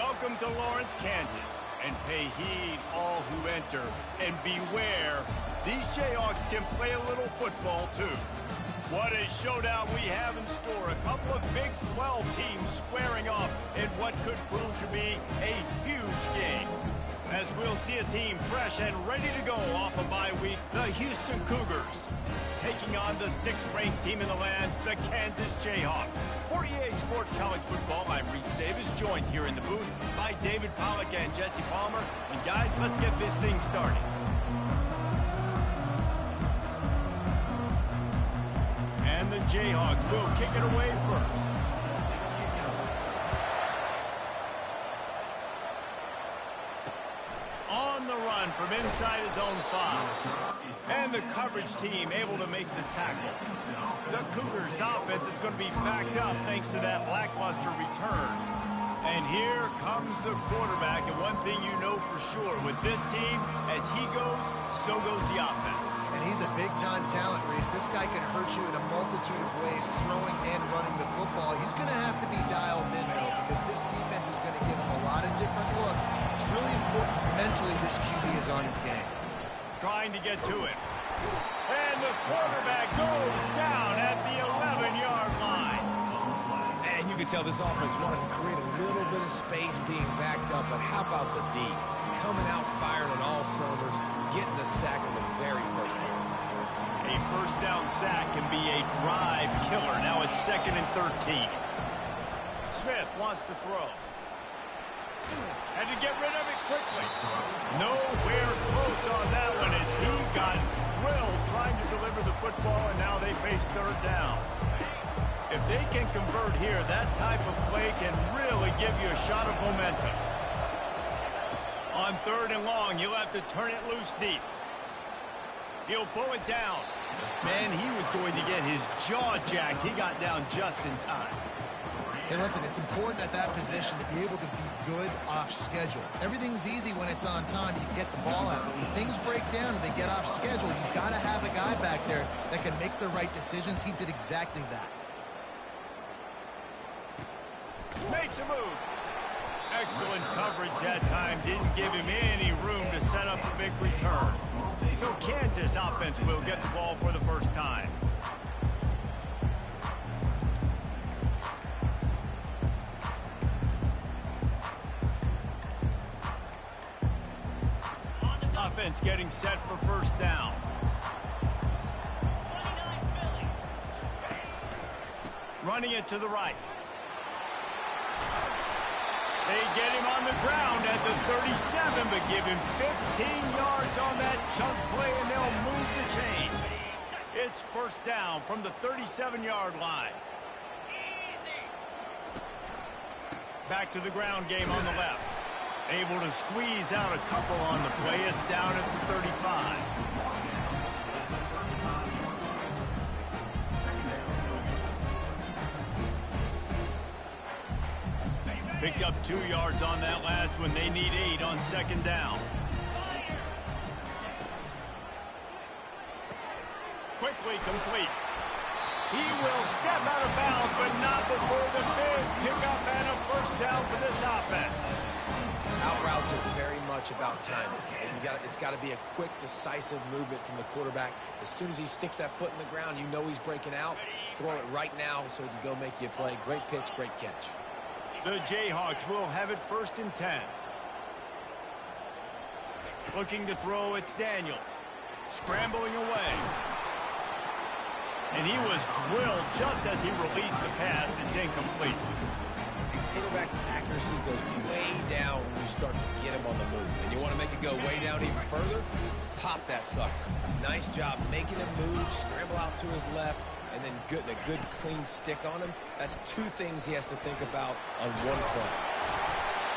Welcome to Lawrence, Kansas, and pay heed all who enter, and beware, these Jayhawks can play a little football too. What a showdown we have in store. A couple of Big 12 teams squaring off in what could prove to be a huge game. As we'll see a team fresh and ready to go off a bye week, the Houston Cougars, taking on the 6th-ranked team in the land, the Kansas Jayhawks. For EA Sports College Football, I'm Reese Davis, joined here in the booth by David Pollack and Jesse Palmer. And guys, let's get this thing started. And the Jayhawks will kick it away first. On the run from inside his own 5. And the coverage team able to make the tackle. The Cougars offense is going to be backed up thanks to that lackluster return. And here comes the quarterback. And one thing you know for sure, with this team, as he goes, so goes the offense. And he's a big-time talent, Reese. This guy can hurt you in a multitude of ways, throwing and running the football. He's going to have to be dialed in, though, because this defense is going to give him a lot of different looks. It's really important mentally this QB is on his game. Trying to get to it. And the quarterback goes down at the 11-yard line. And you can tell this offense wanted to create a little bit of space being backed up, but how about the D? Coming out firing on all cylinders, getting the sack on the very first play. A first down sack can be a drive killer. Now it's 2nd and 13. Smith wants to throw. Had to get rid of it quickly. Nowhere close on that one as he got drilled trying to deliver the football, and now they face 3rd down. If they can convert here, that type of play can really give you a shot of momentum. On 3rd and long, you'll have to turn it loose deep. He'll pull it down. Man, he was going to get his jaw jacked. He got down just in time. Hey, listen, it's important at that position to be able to be good off schedule. Everything's easy when it's on time. You get the ball out. But when things break down and they get off schedule, you've got to have a guy back there that can make the right decisions. He did exactly that. Makes a move. Excellent coverage that time. Didn't give him any room to set up a big return. So Kansas offense will get the ball for the first time. Offense getting set for first down. Running it to the right. They get him on the ground at the 37, but give him 15 yards on that chunk play, and they'll move the chains. It's first down from the 37-yard line. Back to the ground game on the left. Able to squeeze out a couple on the play. It's down at the 35. Picked up 2 yards on that last one. They need 8 on 2nd down. Quickly complete. He will step out of bounds, but not before the big pickup and a first down for this offense. Out routes are very much about timing. And it's got to be a quick, decisive movement from the quarterback. As soon as he sticks that foot in the ground, you know he's breaking out. Throw it right now so he can go make you a play. Great pitch, great catch. The Jayhawks will have it 1st and 10. Looking to throw, it's Daniels. Scrambling away. And he was drilled just as he released the pass. It's incomplete. Quarterback's accuracy goes way down when you start to get him on the move. And you want to make it go way down even further? Pop that sucker. Nice job making him move, scramble out to his left, and then getting a good clean stick on him. That's 2 things he has to think about on one play.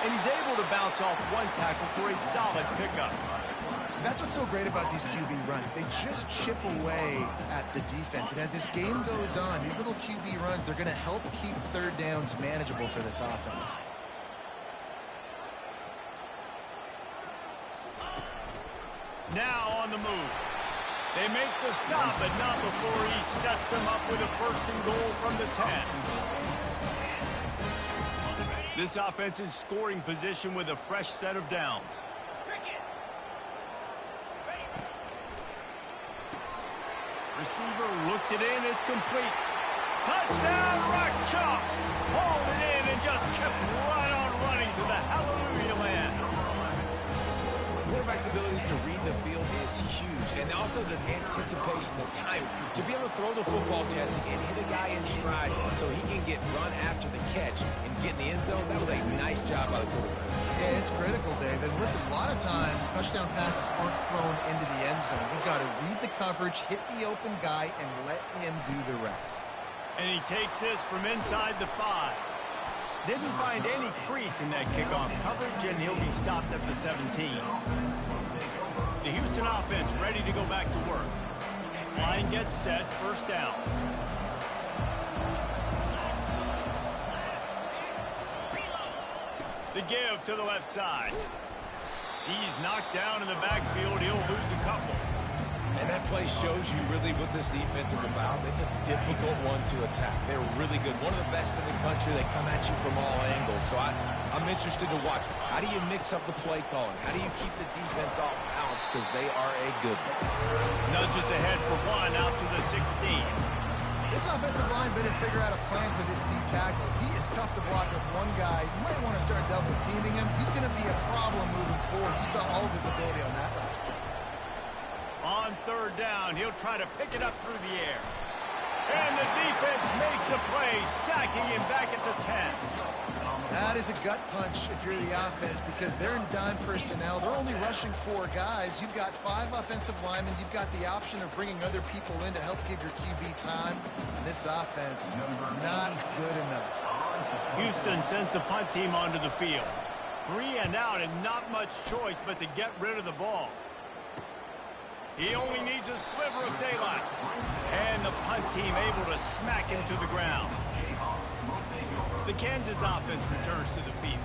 And he's able to bounce off one tackle for a solid pickup. That's what's so great about these QB runs. They just chip away at the defense. And as this game goes on, these little QB runs, they're going to help keep 3rd downs manageable for this offense. Now on the move. They make the stop, but not before he sets them up with a 1st and goal from the 10. This offense in scoring position with a fresh set of downs. Receiver looks it in. It's complete. Touchdown, Rock Chalk. Hauled it in and just kept right on running to the hallelujah land. Quarterback's abilities to read the field is huge, and also the anticipation, the time to be able to throw the football, Jesse, and hit a guy in stride so he can get run after the catch and get in the end zone. That was a nice job by the quarterback. Yeah, it's critical, David. Listen, a lot of times touchdown passes aren't thrown into the end zone. You've got to read the coverage, hit the open guy, and let him do the rest. And he takes this from inside the 5. Didn't find any crease in that kickoff coverage, and he'll be stopped at the 17. The Houston offense ready to go back to work. Line gets set, first down. The give to the left side. He's knocked down in the backfield. He'll lose a couple. And that play shows you really what this defense is about. It's a difficult one to attack. They're really good. One of the best in the country. They come at you from all angles. So I'm interested to watch. How do you mix up the play calling? How do you keep the defense off balance? Because they are a good one. Nudges ahead for 1 out to the 16. This offensive line better figure out a plan for this D tackle. He is tough to block with one guy. You might want to start double teaming him. He's going to be a problem moving forward. You saw all of his ability on that last play. On third down, he'll try to pick it up through the air. And the defense makes a play, sacking him back at the 10. That is a gut punch if you're the offense because they're in dime personnel. They're only rushing 4 guys. You've got 5 offensive linemen. You've got the option of bringing other people in to help give your QB time. And this offense, not good enough. Houston sends the punt team onto the field. 3 and out and not much choice but to get rid of the ball. He only needs a sliver of daylight. And the punt team able to smack him to the ground. The Kansas offense returns to the field.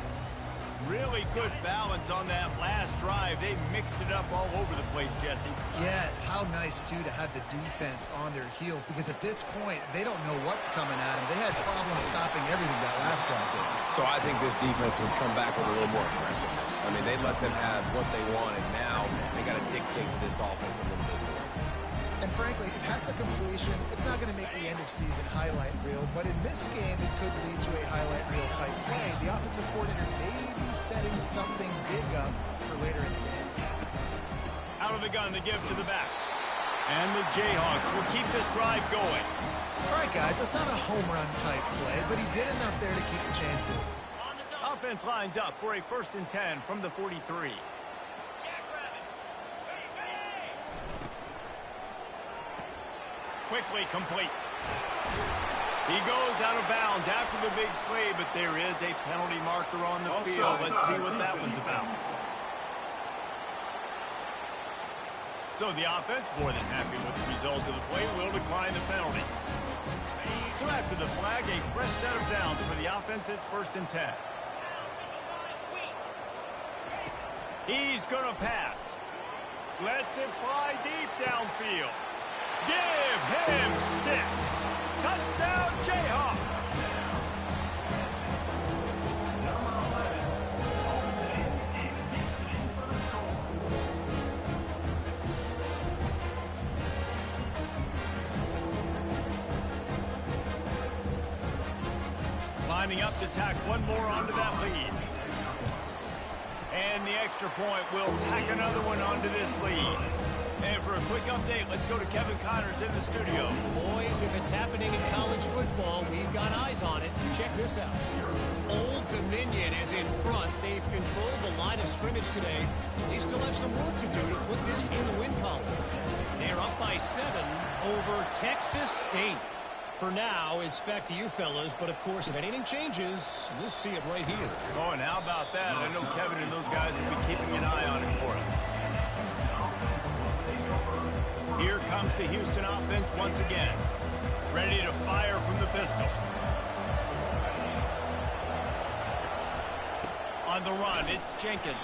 Really good balance on that last drive. They mixed it up all over the place, Jesse. Yeah, how nice, too, to have the defense on their heels because at this point, they don't know what's coming at them. They had problems stopping everything that last drive did. So I think this defense would come back with a little more aggressiveness. I mean, they let them have what they wanted. Now they got to dictate to this offense a little bit more. And frankly, if that's a completion, it's not going to make the end-of-season highlight reel. But in this game, it could lead to a highlight reel type play. The offensive coordinator may be setting something big up for later in the game. Out of the gun to give to the back. And the Jayhawks will keep this drive going. All right, guys, that's not a home run type play, but he did enough there to keep the chains moving. Offense lines up for a 1st and 10 from the 43. Quickly complete. He goes out of bounds after the big play, but there is a penalty marker on the field. Let's see what that one's about. So the offense, more than happy with the result of the play, will decline the penalty. So after the flag, a fresh set of downs for the offense. It's 1st and 10. He's going to pass. Lets it fly deep downfield. Give him 6. Touchdown, Jayhawks. Lining up to tack one more onto that lead. And the extra point will tack another one onto this lead. And for a quick update, let's go to Kevin Connors in the studio. Boys, if it's happening in college football, we've got eyes on it. Check this out. Old Dominion is in front. They've controlled the line of scrimmage today. They still have some work to do to put this in the win column. They're up by 7 over Texas State. For now, it's back to you fellas, but of course, if anything changes, we'll see it right here. Oh, and how about that? I know Kevin and those guys will be keeping an eye on it for us. Here comes the Houston offense once again. Ready to fire from the pistol. On the run, it's Jenkins.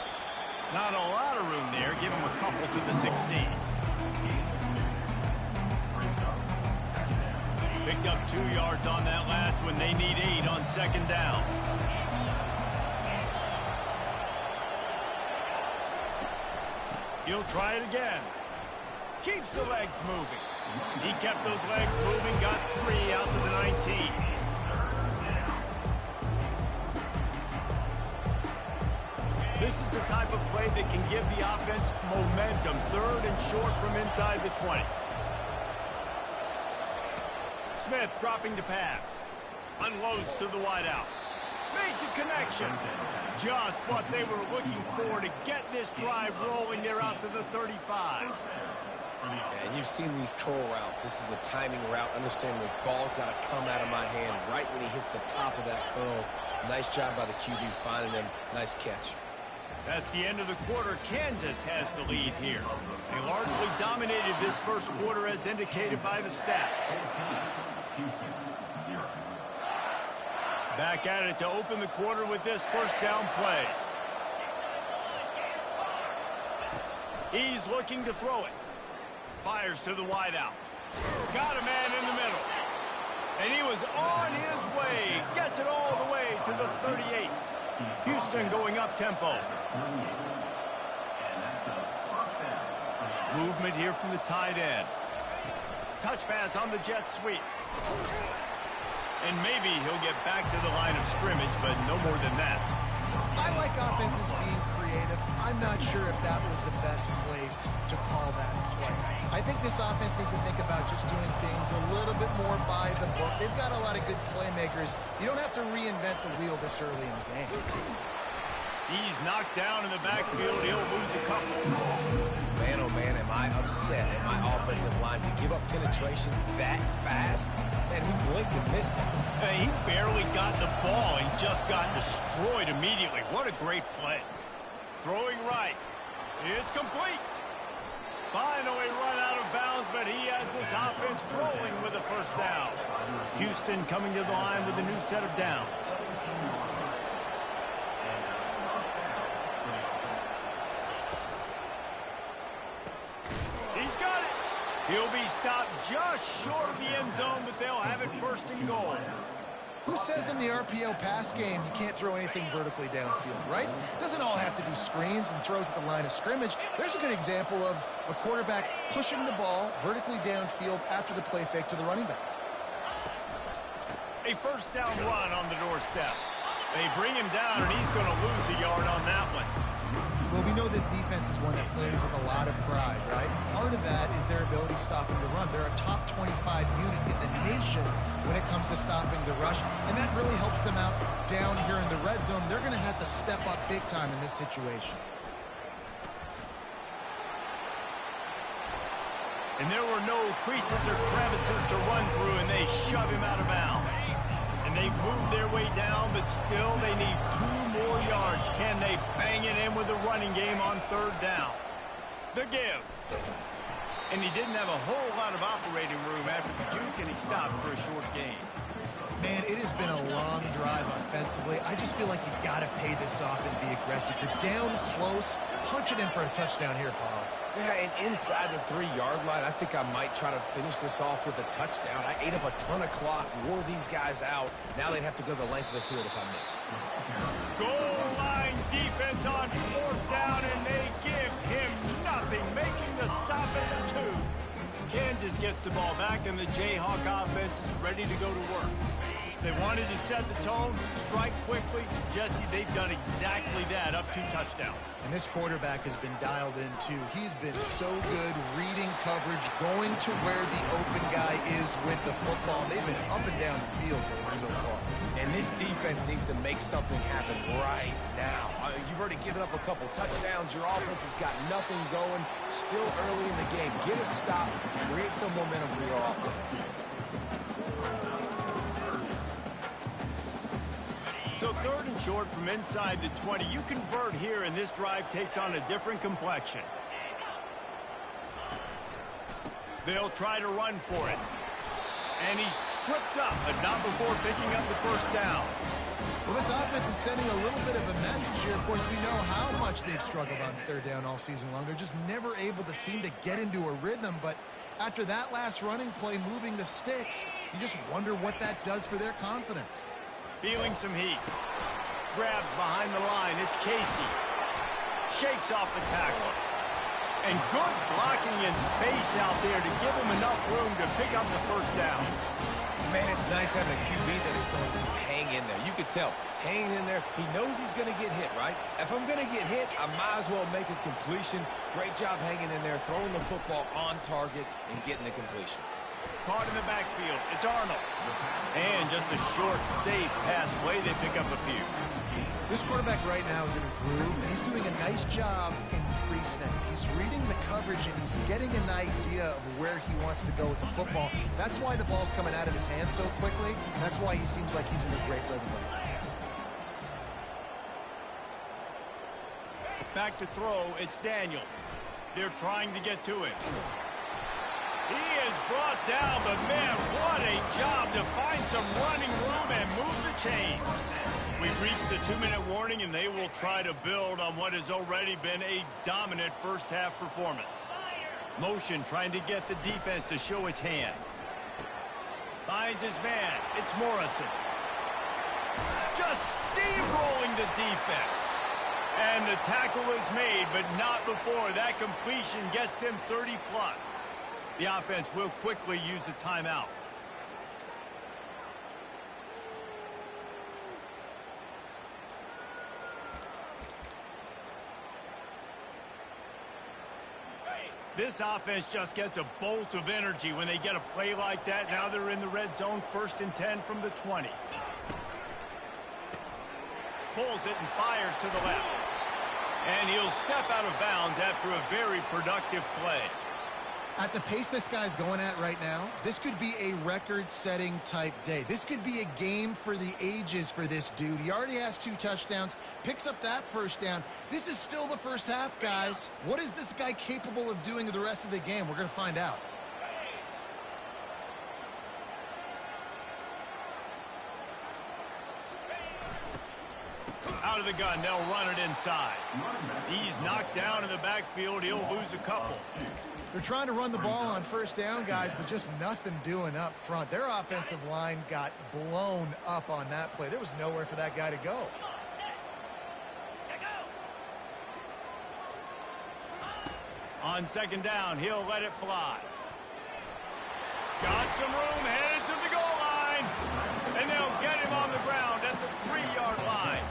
Not a lot of room there. Give him a couple to the 16. Picked up 2 yards on that last one. They need 8 on 2nd down. He'll try it again. Keeps the legs moving. He kept those legs moving, got 3 out to the 19. This is the type of play that can give the offense momentum. 3rd and short from inside the 20. Smith dropping to pass. Unloads to the wideout. Makes a connection. Just what they were looking for to get this drive rolling. They're out to the 35. And you've seen these curl routes. This is a timing route. Understanding the ball's got to come out of my hand right when he hits the top of that curl. Nice job by the QB finding him. Nice catch. That's the end of the quarter. Kansas has the lead here. They largely dominated this first quarter as indicated by the stats. Back at it to open the quarter with this first down play. He's looking to throw it. Fires to the wideout. Got a man in the middle. And he was on his way. Gets it all the way to the 38. Houston going up tempo. Movement here from the tight end. Touch pass on the jet sweep. And maybe he'll get back to the line of scrimmage, but no more than that. I like offenses being creative. I'm not sure if that was the best place to call that play. I think this offense needs to think about just doing things a little bit more by the book. They've got a lot of good playmakers. You don't have to reinvent the wheel this early in the game. He's knocked down in the backfield. He'll lose a couple. Man, oh man, am I upset at my offensive line to give up penetration that fast. Man, we blinked and missed him. He barely got the ball and just got destroyed immediately. What a great play. Throwing right. It's complete. Finally run out of bounds, but he has this offense rolling with a first down. Houston coming to the line with a new set of downs. He's got it. He'll be stopped just short of the end zone, but they'll have it 1st and goal. Who says in the RPO pass game you can't throw anything vertically downfield, right? Doesn't all have to be screens and throws at the line of scrimmage. There's a good example of a quarterback pushing the ball vertically downfield after the play fake to the running back. A first down run on the doorstep. They bring him down, and he's going to lose a yard on that one. Well, we know this defense is one that plays with a lot of pride, right? Part of that is their ability stopping the run. They're a top 25 unit in the nation when it comes to stopping the rush, and that really helps them out down here in the red zone. They're going to have to step up big time in this situation. And there were no creases or crevices to run through, and they shove him out of bounds. And they've moved their way down, but still they need 2 more yards. Can they bang it in with the running game on 3rd down? The give. And he didn't have a whole lot of operating room after the juke, and he stopped for a short gain. Man, it has been a long drive offensively. I just feel like you got to pay this off and be aggressive. You're down close. Punch it in for a touchdown here, Pollock. Yeah, and inside the 3-yard line, I think I might try to finish this off with a touchdown. I ate up a ton of clock, wore these guys out. Now they'd have to go the length of the field if I missed. Goal line defense on 4th down, and they give him nothing, making the stop at the 2. Kansas gets the ball back, and the Jayhawk offense is ready to go to work. They wanted to set the tone, strike quickly. Jesse, they've done exactly that, up 2 touchdowns. And this quarterback has been dialed in, too. He's been so good reading coverage, going to where the open guy is with the football. They've been up and down the field so far. And this defense needs to make something happen right now. You've already given up a couple touchdowns. Your offense has got nothing going. Still early in the game. Get a stop. Create some momentum for your offense. So 3rd and short from inside the 20. You convert here, and this drive takes on a different complexion. They'll try to run for it. And he's tripped up, but not before picking up the first down. Well, this offense is sending a little bit of a message here. Of course, we know how much they've struggled on 3rd down all season long. They're just never able to seem to get into a rhythm. But after that last running play, moving the sticks, you just wonder what that does for their confidence. Feeling some heat. Grabbed behind the line. It's Casey. Shakes off the tackle. And good blocking in space out there to give him enough room to pick up the first down. Man, it's nice having a QB that is going to hang in there. You could tell, hanging in there, he knows he's going to get hit, right? If I'm going to get hit, I might as well make a completion. Great job hanging in there, throwing the football on target, and getting the completion. Caught in the backfield. It's Arnold. And just a short, safe pass play. They pick up a few. This quarterback right now is in a groove, and he's doing a nice job in pre-snap. He's reading the coverage, and he's getting an idea of where he wants to go with the football. That's why the ball's coming out of his hands so quickly. That's why he seems like he's in a great rhythm. Back to throw, it's Daniels. They're trying to get to him. He is brought down, but man, what a job to find some running room and move the chains. We've reached the 2-minute warning, and they will try to build on what has already been a dominant first-half performance. Motion trying to get the defense to show its hand. Finds his man. It's Morrison. Just steamrolling the defense. And the tackle is made, but not before that completion gets them 30-plus. The offense will quickly use a timeout. This offense just gets a bolt of energy when they get a play like that. Now they're in the red zone, 1st and 10 from the 20. Pulls it and fires to the left. And he'll step out of bounds after a very productive play. At the pace this guy's going at right now, this could be a record-setting type day. This could be a game for the ages for this dude. He already has 2 touchdowns, picks up that first down. This is still the first half, guys. What is this guy capable of doing the rest of the game? We're going to find out. Out of the gun, they'll run it inside. He's knocked down in the backfield. He'll lose a couple. They're trying to run the ball on first down, guys, but just nothing doing up front. Their offensive line got blown up on that play. There was nowhere for that guy to go. On 2nd down, he'll let it fly. Got some room, headed to the goal line. And they'll get him on the ground at the 3-yard line.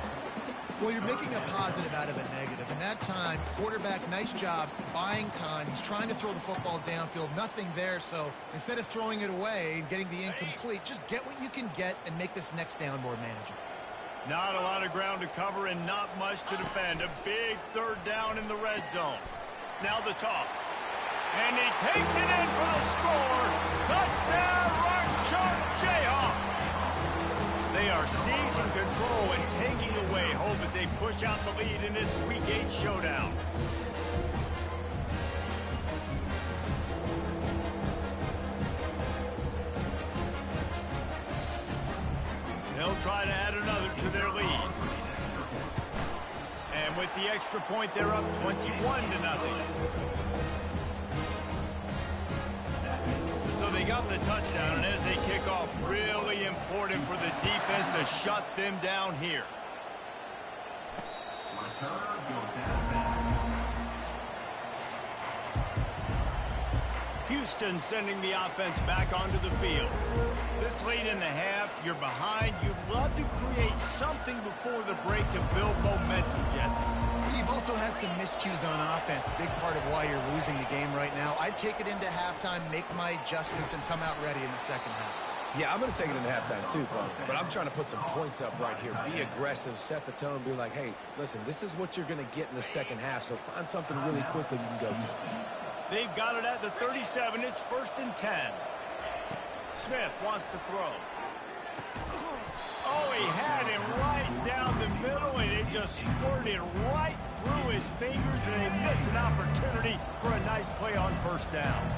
Well, you're making a positive out of a negative. And that time, quarterback, nice job buying time. He's trying to throw the football downfield. Nothing there. So instead of throwing it away and getting the incomplete, just get what you can get and make this next down more manageable. Not a lot of ground to cover and not much to defend. A big 3rd down in the red zone. Now the toss. And he takes it in for the score. Touchdown, Rock Chalk Jayhawk. They are seizing control and taking away hope as they push out the lead in this Week 8 showdown. They'll try to add another to their lead. And with the extra point, they're up 21-0. So they got the touchdown, and as they kick off, really important for the defense to shut them down here. Houston sending the offense back onto the field. This late in the half, you're behind. You'd love to create something before the break to build momentum, Jesse. You've also had some miscues on offense, a big part of why you're losing the game right now. I'd take it into halftime, make my adjustments, and come out ready in the second half. Yeah, I'm going to take it into halftime too, Paul. But I'm trying to put some points up right here. Be aggressive, set the tone, be like, hey, listen, this is what you're going to get in the second half, so find something really quickly you can go to. They've got it at the 37. It's 1st and 10. Smith wants to throw. Oh, he had him right down the middle, and it just squirted right through his fingers, and they miss an opportunity for a nice play on 1st down.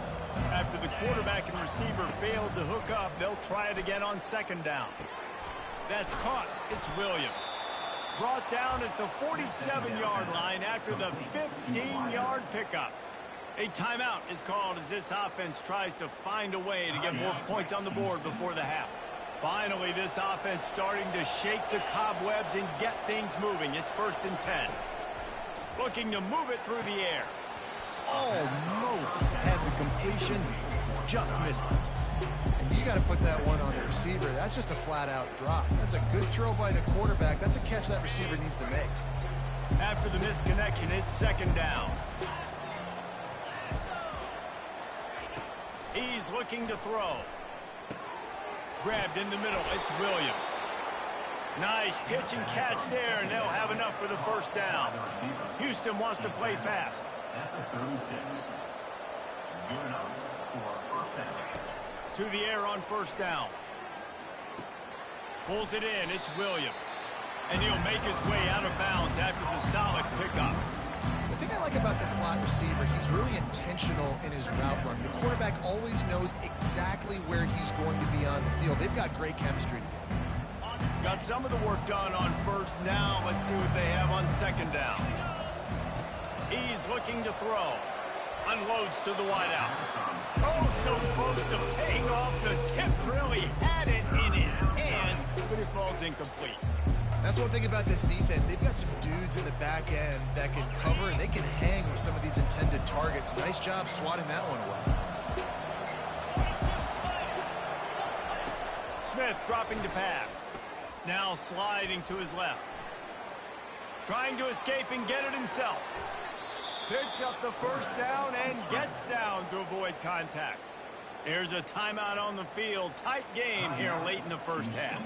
After the quarterback and receiver failed to hook up, they'll try it again on 2nd down. That's caught. It's Williams. Brought down at the 47-yard line after the 15-yard pickup. A timeout is called as this offense tries to find a way to get more points on the board before the half. Finally, this offense starting to shake the cobwebs and get things moving. It's 1st and 10. Looking to move it through the air. almost had the completion, just missed it. And you got to put that one on the receiver. That's just a flat-out drop. That's a good throw by the quarterback. That's a catch that receiver needs to make. After the missed connection, it's second down. He's looking to throw. Grabbed in the middle. It's Williams. Nice pitch and catch there, and they'll have enough for the first down. Houston wants to play fast. To the air on first down. Pulls it in. It's Williams. And he'll make his way out of bounds after the solid pickup. The thing I like about the slot receiver, he's really intentional in his route run. The quarterback always knows exactly where he's going to be on the field. They've got great chemistry together. Got some of the work done on first. Now let's see what they have on second down. He's looking to throw. Unloads to the wideout. Oh, so close to paying off. The tip really had it in his hands, but it falls incomplete. That's one thing about this defense. They've got some dudes in the back end that can cover, and they can hang with some of these intended targets. Nice job swatting that one away. Smith dropping to pass. Now sliding to his left. Trying to escape and get it himself. Picks up the first down and gets down to avoid contact. Here's a timeout on the field. Tight game here late in the first half.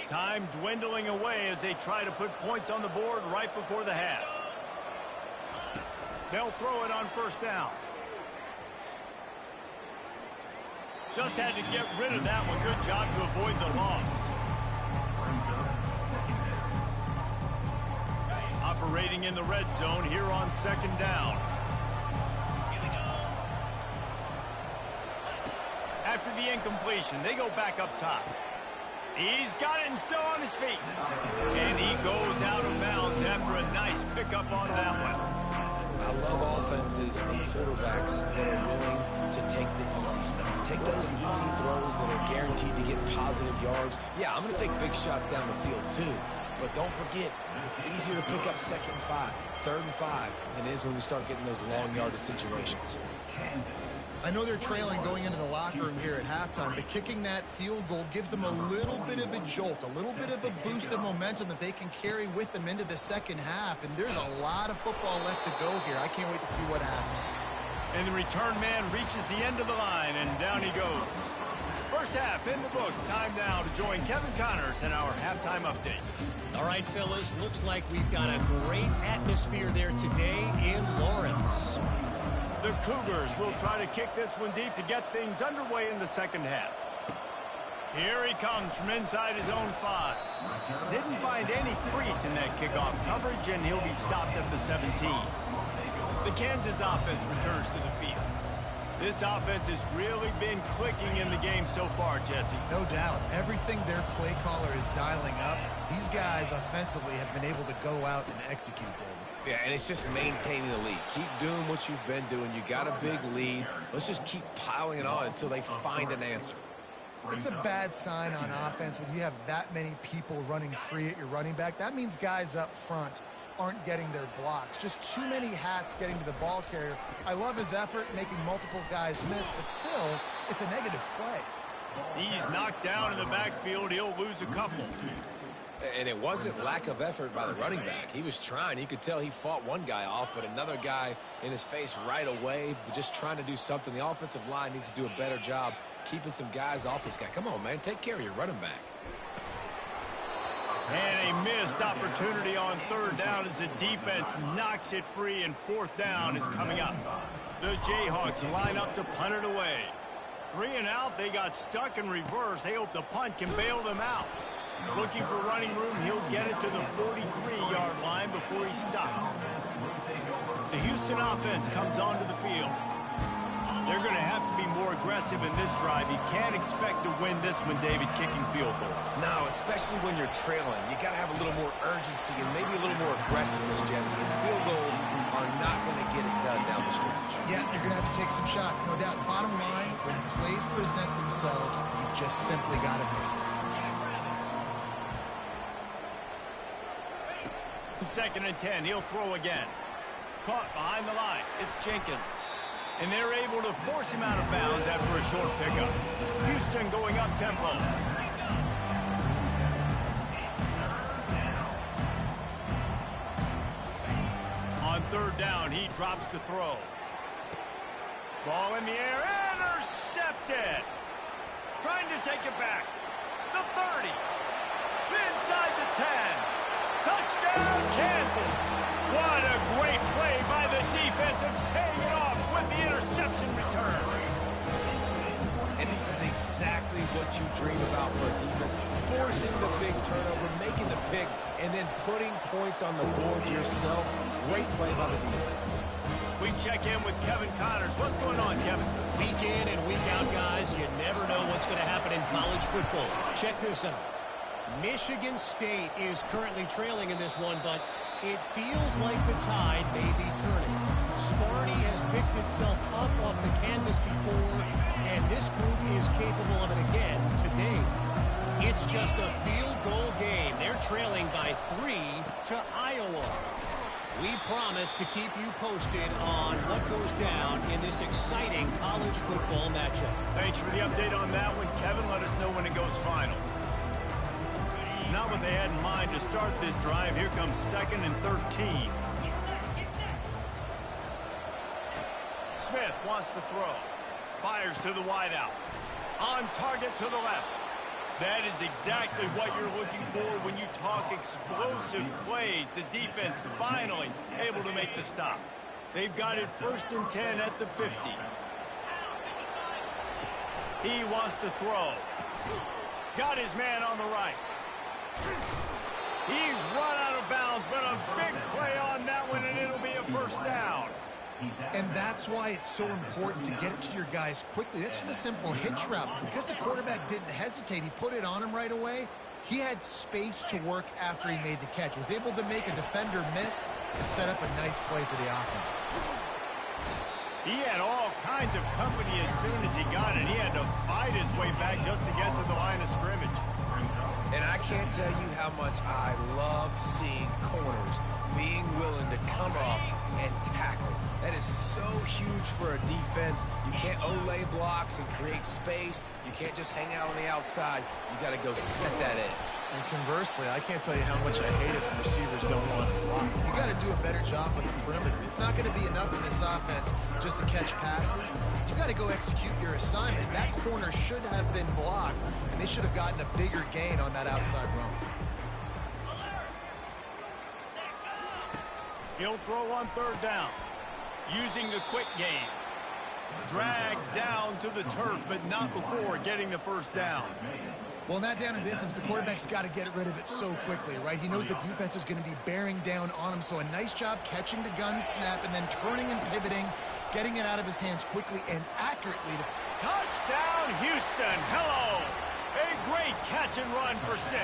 Time dwindling away as they try to put points on the board right before the half. They'll throw it on first down. Just had to get rid of that one. Good job to avoid the loss. Operating in the red zone here on second down. After the incompletion, they go back up top. He's got it and still on his feet. And he goes out of bounds after a nice pickup on that one. I love offenses and quarterbacks that are willing to take the easy stuff. Take those easy throws that are guaranteed to get positive yards. Yeah, I'm going to take big shots down the field too. But don't forget, it's easier to pick up second and 5, third and 5 than it is when we start getting those long yardage situations. I know they're trailing going into the locker room here at halftime, but kicking that field goal gives them a little bit of a jolt, a little bit of a boost of momentum that they can carry with them into the second half. And there's a lot of football left to go here. I can't wait to see what happens. And the return man reaches the end of the line, and down he goes. First half in the books. Time now to join Kevin Connors in our halftime update. All right, fellas, looks like we've got a great atmosphere there today in Lawrence. The Cougars will try to kick this one deep to get things underway in the second half. Here he comes from inside his own 5. Didn't find any crease in that kickoff coverage, and he'll be stopped at the 17. The Kansas offense returns to the field. This offense has really been clicking in the game so far, Jesse. No doubt. Everything their play caller is dialing up, these guys offensively have been able to go out and execute, David. Yeah, and it's just maintaining the lead. Keep doing what you've been doing. You got a big lead. Let's just keep piling it on until they find an answer. It's a bad sign on offense when you have that many people running free at your running back. That means guys up front aren't getting their blocks. Just too many hats getting to the ball carrier. I love his effort, making multiple guys miss, but still, it's a negative play. He's knocked down in the backfield. He'll lose a couple. And it wasn't lack of effort by the running back. He was trying. You could tell he fought one guy off, but another guy in his face right away, just trying to do something. The offensive line needs to do a better job keeping some guys off this guy. Come on, man. Take care of your running back. And a missed opportunity on third down as the defense knocks it free, and fourth down is coming up. The Jayhawks line up to punt it away. 3 and out. They got stuck in reverse. They hope the punt can bail them out. Looking for running room. He'll get it to the 43-yard line before he's stopped. The Houston offense comes onto the field. They're going to have to be more aggressive in this drive. You can't expect to win this one, David, kicking field goals. No, especially when you're trailing. You got to have a little more urgency and maybe a little more aggressiveness, Jesse. And field goals are not going to get it done down the stretch. Yeah, you're going to have to take some shots, no doubt. Bottom line, when plays present themselves, you just simply got to make it. Second and 10. He'll throw again. Caught behind the line. It's Jenkins. And they're able to force him out of bounds after a short pickup. Houston going up tempo. On third down, he drops to throw. Ball in the air, intercepted. Trying to take it back. The 30. Inside the 10. Touchdown, Kansas. What a great play by the defense and paying it off with the interception return. And this is exactly what you dream about for a defense. Forcing the big turnover, making the pick, and then putting points on the board yourself. Great play by the defense. We check in with Kevin Connors. What's going on, Kevin? Week in and week out, guys, you never know what's going to happen in college football. Check this out. Michigan State is currently trailing in this one, but it feels like the tide may be turning. Sparty has picked itself up off the canvas before, and this group is capable of it again today. It's just a field goal game. They're trailing by 3 to Iowa. We promise to keep you posted on what goes down in this exciting college football matchup. Thanks for the update on that one, Kevin. Let us know when it goes final. Not what they had in mind to start this drive. Here comes 2nd and 13. Smith wants to throw. Fires to the wideout. On target to the left. That is exactly what you're looking for when you talk explosive plays. The defense finally able to make the stop. They've got it 1st and 10 at the 50. He wants to throw. Got his man on the right. He's run out of bounds, but a big play on that one, and it'll be a 1st down. And that's why it's so important to get it to your guys quickly. That's just a simple hitch route. Because the quarterback didn't hesitate, he put it on him right away. He had space to work after he made the catch. Was able to make a defender miss and set up a nice play for the offense. He had all kinds of company as soon as he got it. He had to fight his way back just to get to the line of scrimmage. And I can't tell you how much I love seeing corners being willing to come up and tackle. That is so huge for a defense. You can't olay blocks and create space. You can't just hang out on the outside. You got to go set that edge. And conversely, I can't tell you how much I hate it when receivers don't want to block. You got to do a better job with the perimeter. It's not going to be enough in this offense just to catch passes. You got to go execute your assignment. That corner should have been blocked, and they should have gotten a bigger gain on that outside run. He'll throw on 3rd down. Using the quick game. Dragged down to the turf, but not before getting the 1st down. Well, in that down and distance, the quarterback's got to get rid of it so quickly, right? He knows the defense is going to be bearing down on him, so a nice job catching the gun snap and then turning and pivoting, getting it out of his hands quickly and accurately. Touchdown, Houston. Hello. A great catch and run for 6.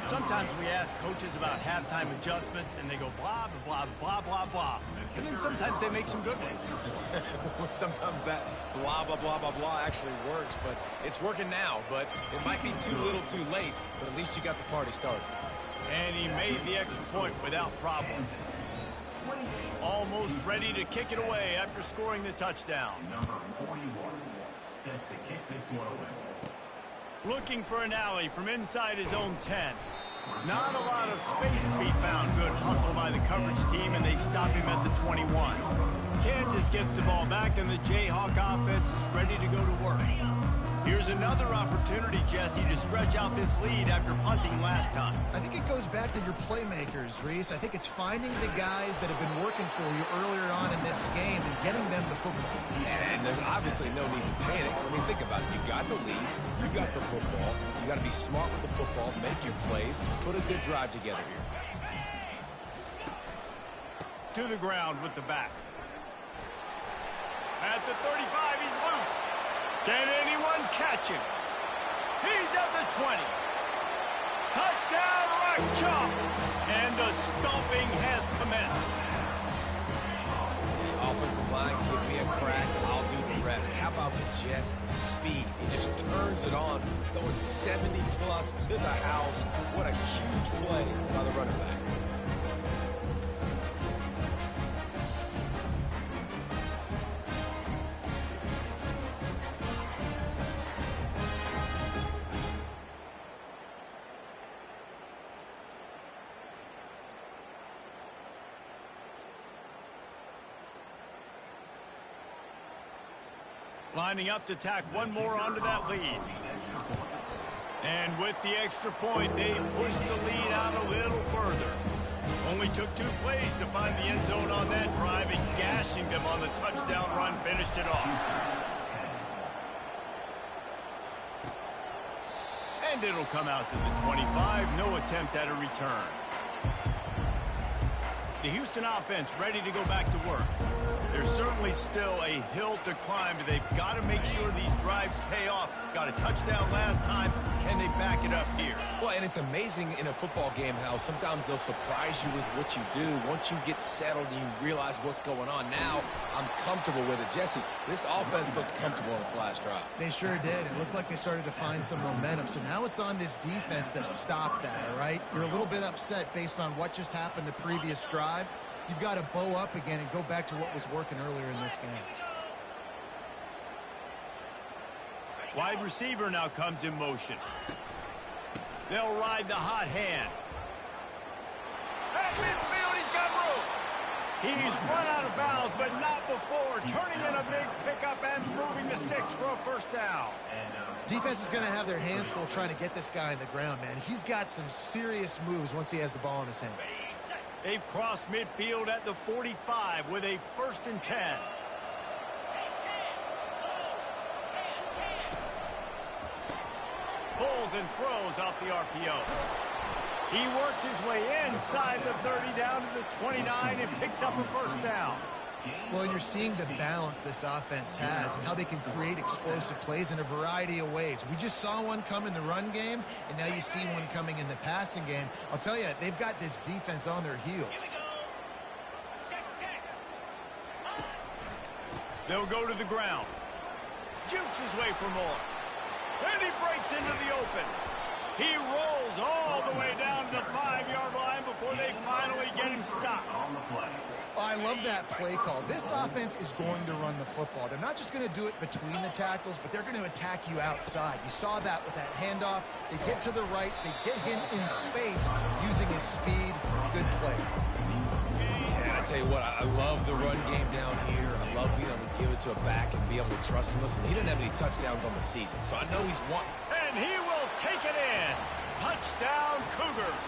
Sometimes we ask coaches about halftime adjustments, and they go blah, blah, blah, blah, blah. And then sometimes they make some good ones. Sometimes that blah, blah, blah, blah, blah actually works, but it's working now. But it might be too little too late, but at least you got the party started. And he made the extra point without problem. Almost ready to kick it away after scoring the touchdown. Number 41, set to kick this one away. Looking for an alley from inside his own 10. Not a lot of space to be found. Good hustle by the coverage team, and they stop him at the 21. Kansas gets the ball back, and the Jayhawk offense is ready to go to work. Here's another opportunity, Jesse, to stretch out this lead after punting last time. I think it goes back to your playmakers, Reese. I think it's finding the guys that have been working for you earlier on in this game and getting them the football. And there's obviously no need to panic. I mean, think about it. You got the lead. You got the football. You got to be smart with the football, make your plays, put a good drive together here. To the ground with the back. At the 35, he's loose. Can anyone catch him? He's at the 20. Touchdown, Rock Chop! And the stomping has commenced. Offensive line, give me a crack, I'll do the rest. How about the Jets, the speed? He just turns it on, going 70-plus to the house. What a huge play by the running back. Lining up to tack one more onto that lead. And with the extra point, they push the lead out a little further. Only took 2 plays to find the end zone on that drive, and gashing them on the touchdown run finished it off. And it'll come out to the 25. No attempt at a return. The Houston offense ready to go back to work. There's certainly still a hill to climb, but they've got to make sure these drives pay off. Got a touchdown last time. Can they back it up here? Well, and it's amazing in a football game how sometimes they'll surprise you with what you do. Once you get settled and you realize what's going on, now I'm comfortable with it. Jesse, this offense looked comfortable in its last drive. They sure did. It looked like they started to find some momentum. So now it's on this defense to stop that, all right? You're a little bit upset based on what just happened the previous drive. You've got to bow up again and go back to what was working earlier in this game. Wide receiver now comes in motion. They'll ride the hot hand. At midfield, he's got room. He's run out of bounds, but not before turning in a big pickup and moving the sticks for a first down. Defense is going to have their hands full trying to get this guy on the ground, man. He's got some serious moves once he has the ball in his hands. They've crossed midfield at the 45 with a 1st and 10. Pulls and throws off the RPO. He works his way inside the 30 down to the 29 and picks up a first down. Well, you're seeing the balance this offense has and how they can create explosive plays in a variety of ways. We just saw one come in the run game, and now you see one coming in the passing game. I'll tell you, they've got this defense on their heels. They'll go to the ground. Jukes his way for more. And he breaks into the open. He rolls all the way down to the 5-yard line before they finally get him stopped. Oh, I love that play call. This offense is going to run the football. They're not just going to do it between the tackles, but they're going to attack you outside. You saw that with that handoff. They get to the right. They get him in space using his speed. Good play. Yeah, I tell you what, I love the run game down here. I love being able to give it to a back and be able to trust him. Listen, he didn't have any touchdowns on the season, so I know he's one. And he will take it in. Touchdown, Cougars.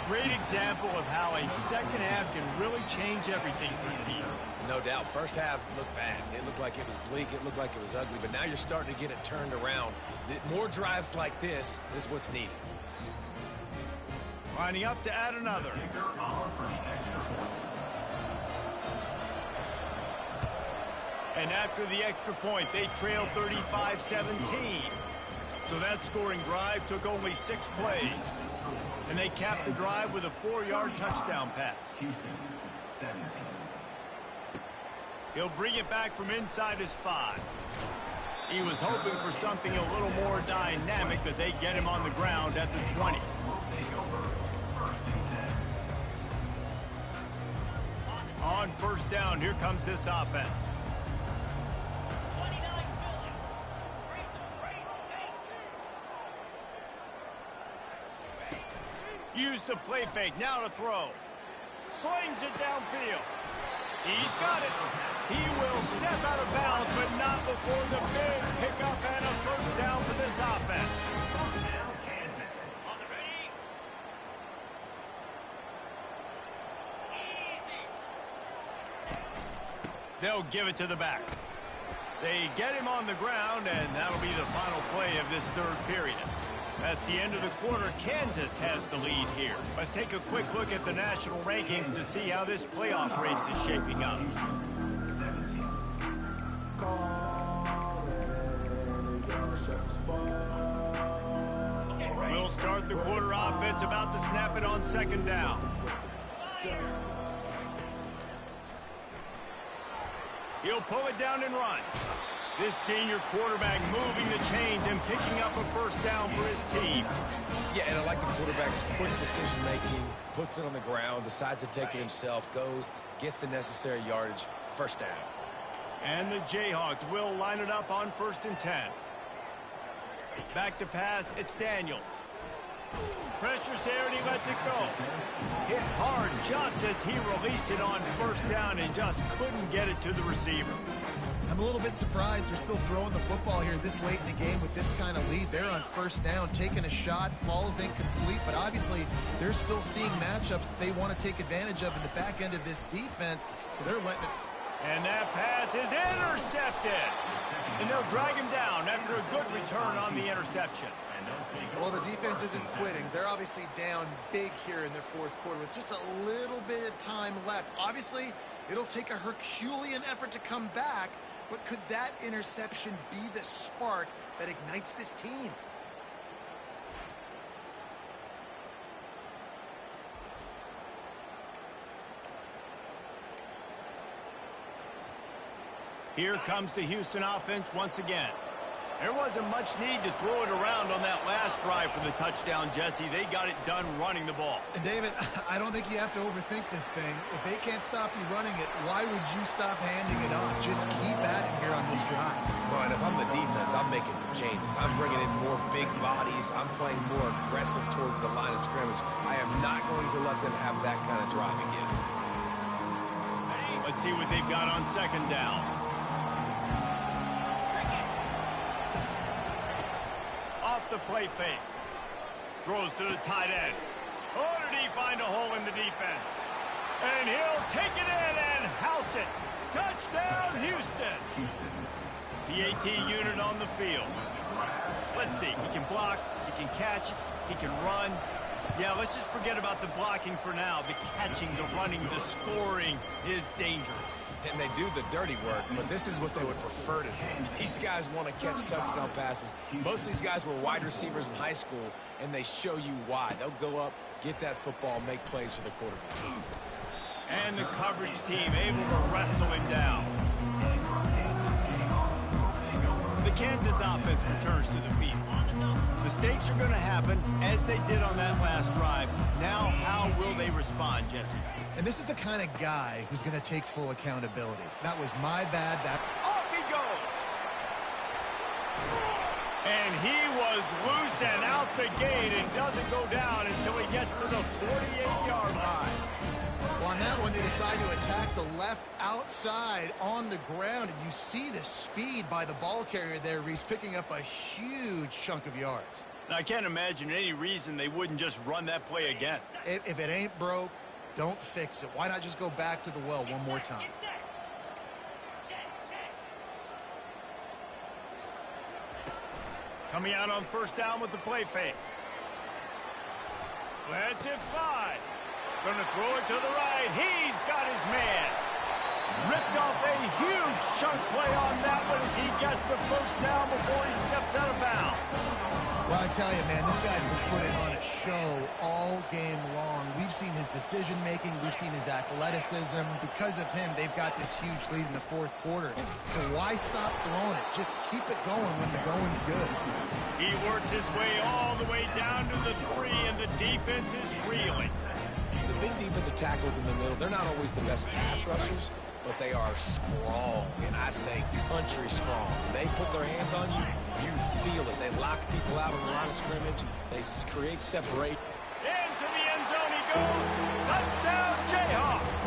Great example of how a second half can really change everything for a team. No doubt. First half looked bad. It looked like it was bleak. It looked like it was ugly. But now you're starting to get it turned around. More drives like this is what's needed. Lining up to add another. And after the extra point, they trailed 35-17. So that scoring drive took only 6 plays. And they capped the drive with a 4-yard touchdown pass. He'll bring it back from inside his 5. He was hoping for something a little more dynamic, but they get him on the ground at the 20. On first down, here comes this offense. Use the play fake, now to throw. Slings it downfield. He's got it. He will step out of bounds, but not before the big pickup and a first down for this offense. They'll give it to the back. They get him on the ground, and that'll be the final play of this third period. That's the end of the quarter. Kansas has the lead here. Let's take a quick look at the national rankings to see how this playoff race is shaping up. We'll start the quarter offense, about to snap it on second down. He'll pull it down and run. This senior quarterback moving the chains and picking up a first down for his team. Yeah, and I like the quarterback's quick decision-making, puts it on the ground, decides to take it himself, goes, gets the necessary yardage, first down. And the Jayhawks will line it up on 1st and 10. Back to pass, it's Daniels. Pressure's there and he lets it go. Hit hard just as he released it on first down and just couldn't get it to the receiver. I'm a little bit surprised they're still throwing the football here this late in the game with this kind of lead. They're on first down, taking a shot, falls incomplete, but obviously they're still seeing matchups that they want to take advantage of in the back end of this defense, so they're letting it. And that pass is intercepted. And they'll drag him down after a good return on the interception. Well, the defense isn't quitting. They're obviously down big here in their fourth quarter with just a little bit of time left. Obviously, it'll take a Herculean effort to come back, but could that interception be the spark that ignites this team? Here comes the Houston offense once again. There wasn't much need to throw it around on that last drive for the touchdown, Jesse. They got it done running the ball. And David, I don't think you have to overthink this thing. If they can't stop you running it, why would you stop handing it off? Just keep at it here on this drive. Well, and if I'm the defense, I'm making some changes. I'm bringing in more big bodies. I'm playing more aggressive towards the line of scrimmage. I am not going to let them have that kind of drive again. Let's see what they've got on second down. Off the play fake. Throws to the tight end. Oh, did he find a hole in the defense? And he'll take it in and house it. Touchdown, Houston. The AT unit on the field. Let's see. He can block. He can catch. He can run. Yeah, let's just forget about the blocking for now. The catching, the running, the scoring is dangerous. And they do the dirty work, but this is what they would prefer to do. These guys want to catch touchdown passes. Most of these guys were wide receivers in high school, and they show you why. They'll go up, get that football, make plays for the quarterback. And the coverage team able to wrestle him down. The Kansas offense returns to the field. Mistakes are going to happen, as they did on that last drive. Now, how will they respond, Jesse? And this is the kind of guy who's going to take full accountability. That was my bad. That Off he goes. And he was loose and out the gate and doesn't go down until he gets to the 48-yard line. Well, on that one, they decide to attack the left outside on the ground, and you see the speed by the ball carrier there. He's picking up a huge chunk of yards. Now, I can't imagine any reason they wouldn't just run that play again. If it ain't broke, don't fix it. Why not just go back to the well one more time? Coming out on first down with the play fake. Lets it fly. Gonna throw it to the right. He's got his man. Ripped off a huge chunk play on that one as he gets the first down before he steps out of bounds. Well, I tell you, man, this guy's been putting on a show all game long. We've seen his decision-making. We've seen his athleticism. Because of him, they've got this huge lead in the fourth quarter. So why stop throwing it? Just keep it going when the going's good. He works his way all the way down to the 3, and the defense is reeling. The big defensive tackles in the middle, they're not always the best pass rushers, but they are strong, and I say country strong. They put their hands on you, you feel it. They lock people out on the line of scrimmage. They create separation. Into the end zone he goes. Touchdown, Jayhawks.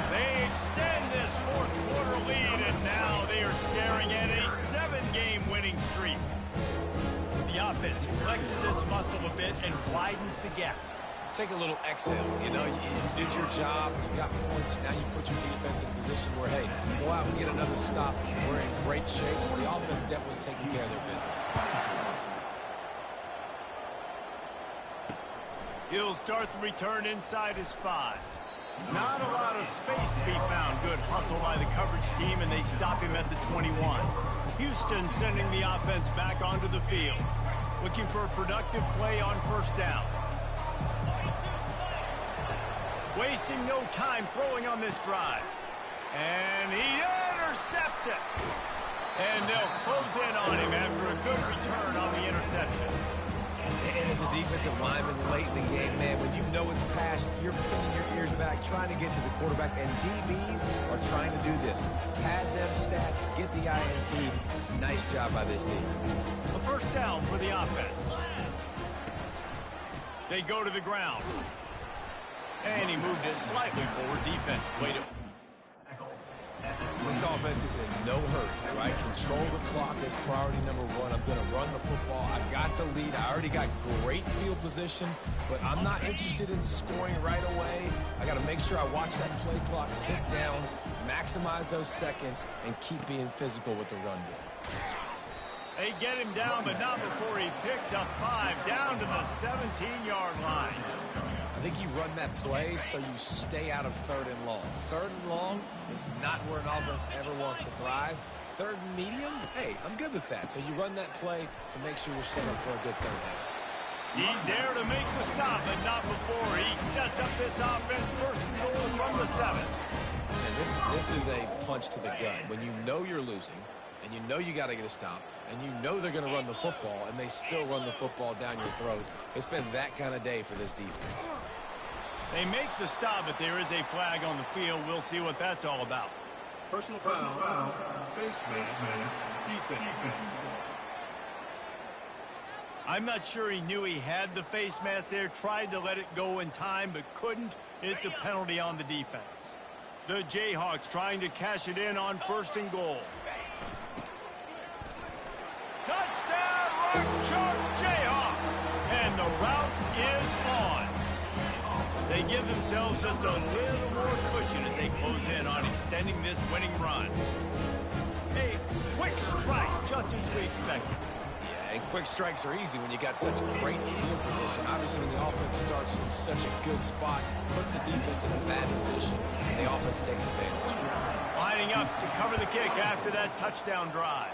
They extend this fourth quarter lead, and now they are staring at a 7-game winning streak. The offense flexes its muscle a bit and widens the gap. Take a little exhale. You know, you did your job. You got points. Now you put your defense in a position where, hey, go out and get another stop. We're in great shape, so the offense definitely taking care of their business. He'll start the return inside his 5. Not a lot of space to be found. Good hustle by the coverage team, and they stop him at the 21. Houston sending the offense back onto the field. Looking for a productive play on first down. Wasting no time throwing on this drive. And he intercepts it. And they'll close in on him after a good return on the interception. And as a defensive lineman late in the game, man, when you know it's past, you're pulling your ears back, trying to get to the quarterback, and DBs are trying to do this. Pad them stats, get the INT. Nice job by this team. A first down for the offense. They go to the ground. And he moved it slightly forward. Defense played it. This offense offense is in no hurry, right? Control the clock is priority number one. I'm going to run the football. I've got the lead. I already got great field position, but I'm not interested in scoring right away. I got to make sure I watch that play clock tick down, maximize those seconds, and keep being physical with the run game. They get him down, but not before he picks up 5 down to the 17-yard line. I think you run that play so you stay out of 3rd and long. 3rd and long is not where an offense ever wants to thrive. 3rd and medium, hey, I'm good with that. So you run that play to make sure you're set up for a good 3rd down. He's there to make the stop, but not before he sets up this offense. 1st and goal from the 7. And this is a punch to the gut. When you know you're losing, and you know you got to get a stop, and you know they're going to run the football, and they still run the football down your throat. It's been that kind of day for this defense. They make the stop, but there is a flag on the field. We'll see what that's all about. Personal foul, face mask, defense. I'm not sure he knew he had the face mask there, tried to let it go in time, but couldn't. It's a penalty on the defense. The Jayhawks trying to cash it in on 1st and goal. Touchdown, right chart, Jayhawk! And the route is on. They give themselves just a little more cushion as they close in on extending this winning run. A quick strike, just as we expected. Yeah, and quick strikes are easy when you got such great field position. Obviously, when the offense starts in such a good spot, puts the defense in a bad position, and the offense takes advantage. Lining up to cover the kick after that touchdown drive.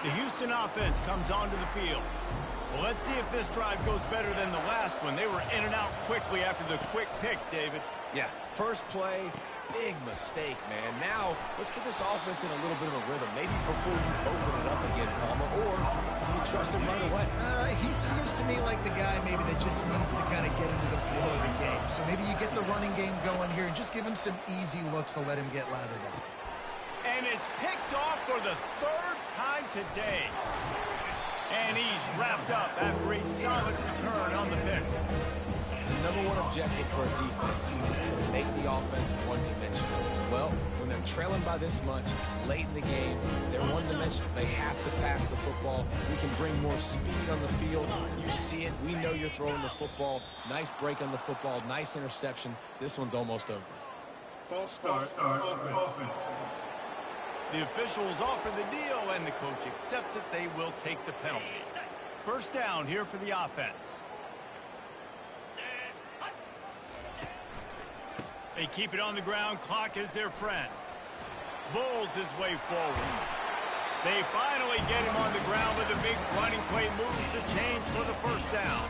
The Houston offense comes onto the field. Well, let's see if this drive goes better than the last one. They were in and out quickly after the quick pick, David. Yeah, first play, big mistake, man. Now, let's get this offense in a little bit of a rhythm. Maybe before you open it up again, Palmer, or do you trust him right away? He seems to me like the guy maybe that just needs to kind of get into the flow of the game. So maybe you get the running game going here and just give him some easy looks to let him get lathered up. And it's picked off for the 3rd time today. And he's wrapped up after a solid return on the pick. The number one objective for a defense is to make the offense one-dimensional. Well, when they're trailing by this much, late in the game, they're one-dimensional. They have to pass the football. We can bring more speed on the field. You see it. We know you're throwing the football. Nice break on the football. Nice interception. This one's almost over. False start, offense. The officials offer the deal, and the coach accepts it. They will take the penalty. 1st down here for the offense. They keep it on the ground. Clock is their friend. Bulls his way forward. They finally get him on the ground with a big running play. Moves the chains for the 1st down.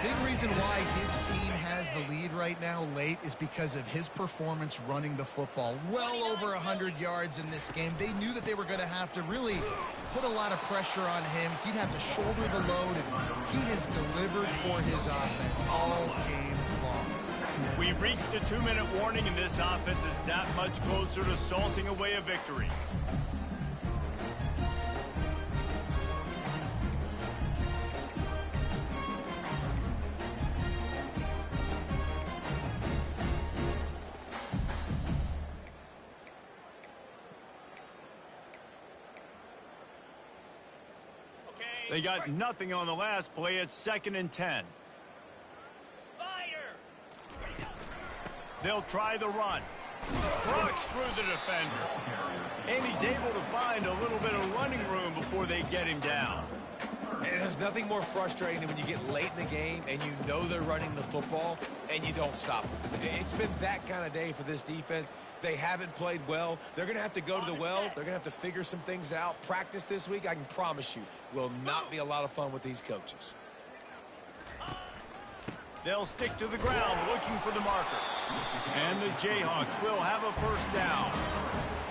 Big reason why his team has the lead right now late is because of his performance running the football. Well over 100 yards in this game. They knew that they were going to have to really put a lot of pressure on him. He'd have to shoulder the load, and he has delivered for his offense all game long. We've reached the 2-minute warning, and this offense is that much closer to salting away a victory. They got nothing on the last play. It's 2nd and 10. They'll try the run. Trucks through the defender. And he's able to find a little bit of running room before they get him down. And there's nothing more frustrating than when you get late in the game and you know they're running the football and you don't stop them. It's been that kind of day for this defense. They haven't played well. They're going to have to go to the well. They're going to have to figure some things out. Practice this week, I can promise you, will not be a lot of fun with these coaches. They'll stick to the ground looking for the marker. And the Jayhawks will have a 1st down.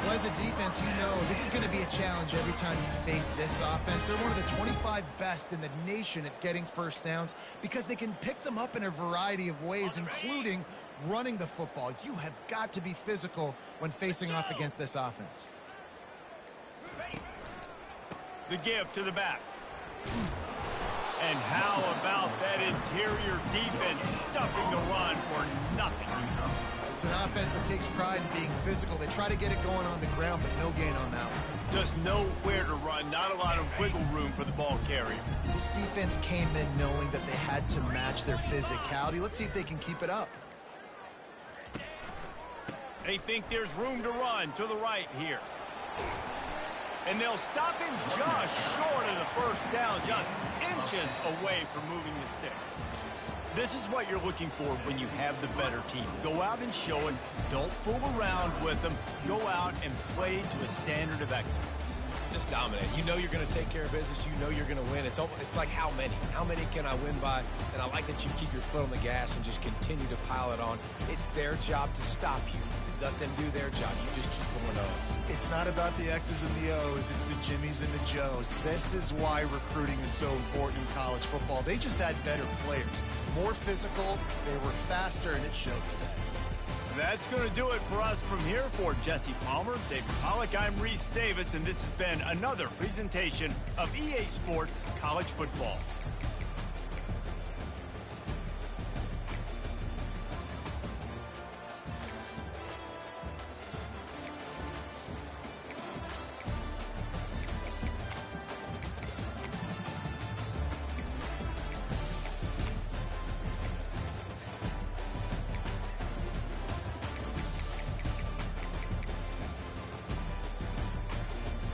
Well, as a defense, you know this is going to be a challenge every time you face this offense. They're one of the 25 best in the nation at getting 1st downs because they can pick them up in a variety of ways, including running the football. You have got to be physical when facing off against this offense. The give to the back. And how about that interior defense stuffing the run for nothing? It's an offense that takes pride in being physical. They try to get it going on the ground, but no gain on that one. Just nowhere to run, not a lot of wiggle room for the ball carrier. This defense came in knowing that they had to match their physicality. Let's see if they can keep it up. They think there's room to run to the right here. And they'll stop him just short of the first down, just inches away from moving the sticks. This is what you're looking for when you have the better team. Go out and show it. Don't fool around with them. Go out and play to a standard of excellence. Just dominate. You know you're going to take care of business. You know you're going to win. It's like how many? How many can I win by? And I like that you keep your foot on the gas and just continue to pile it on. It's their job to stop you. Let them do their job. You just keep going on. It's not about the X's and the O's. It's the Jimmies and the Joes. This is why recruiting is so important in college football. They just had better players. More physical, they were faster, and it showed today. That's going to do it for us from here. For Jesse Palmer, David Pollack, I'm Reese Davis, and this has been another presentation of EA Sports College Football.